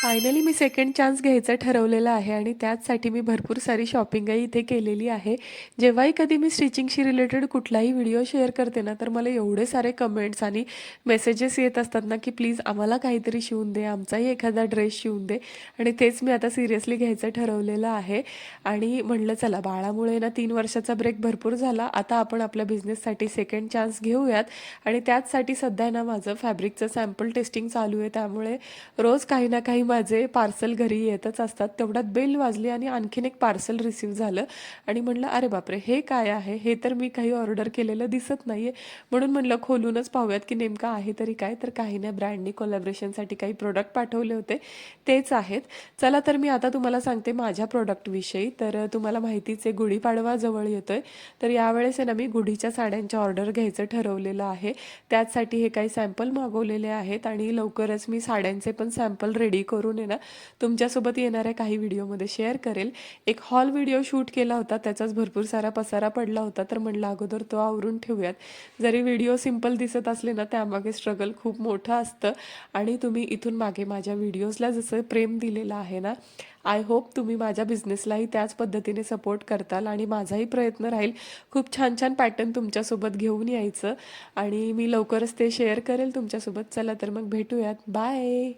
Finally मी second chance घ्यायचं ठरवलेलं आहे आणि त्याचसाठी मी भरपूर सारी शॉपिंगही इथे केलेली आहे. जेव्हाही कधी मी स्टिचिंगशी रिलेटेड कुठलाही व्हिडिओ शेअर करते ना, तर मला एवढे सारे कमेंट्स आणि मेसेजेस येत असतात ना, की प्लीज आम्हाला काहीतरी शिवून दे, आमचाही एखादा ड्रेस शिवून दे आणि तेच मी आता सिरियसली घ्यायचं ठरवलेलं आहे. आणि म्हणलं चला बाळामुळे ना 3 वर्षाचा ब्रेक भरपूर झाला. आता आपण आपल्या बिझनेससाठी सेकंड चान्स घेऊयात आणि त्याचसाठी सध्या ना माझं फॅब्रिकचं सॅम्पल टेस्टिंग चालू आहे. त्यामुळे रोज काही ना काही माझे पार्सल घरी येतच असतात. तेवढ्यात बेल वाजली आणि आणखीन एक पार्सल रिसीव्ह झालं आणि म्हणलं, "अरे बापरे! हे काय आहे? हे तर मी काही ऑर्डर केलेलं दिसत नाहीये." म्हणून म्हणलं खोलूनच पाहूयात, की नेमकं आहे तरी काय? तर काही नाही, ब्रँडनी कोलॅबोरेशनसाठी काही प्रॉडक्ट पाठवले होते, तेच आहेत. चला तर मी आता तुम्हाला सांगते माझ्या प्रॉडक्टविषयी. तर तुम्हाला माहितीच आहे गुढीपाडवा जवळ येतोय. तर यावेळेस आहे ना मी गुढीच्या साड्यांच्या ऑर्डर घ्यायचं ठरवलेलं आहे. त्याचसाठी हे काही सॅम्पल मागवलेले आहेत आणि लवकरच मी साड्यांचे पण सॅम्पल रेडी करून आहे ना तुमच्यासोबत येणाऱ्या काही व्हिडिओमध्ये शेअर करेल. एक हॉल व्हिडिओ शूट केला होता, त्याचाच भरपूर सारा पसारा पडला होता, तर म्हणलं अगोदर तो आवरून ठेवूयात. जरी व्हिडिओ सिंपल दिसत असले ना, त्यामागे स्ट्रगल खूप मोठं असतं आणि तुम्ही इथून मागे माझ्या व्हिडिओजला जसं प्रेम दिलेलं आहे ना, आय होप तुम्ही माझ्या बिझनेसलाही त्याच पद्धतीने सपोर्ट करताल आणि माझाही प्रयत्न राहील खूप छान छान पॅटर्न तुमच्यासोबत घेऊन यायचं आणि मी लवकरच ते शेअर करेल तुमच्यासोबत. चला तर मग भेटूयात. बाय.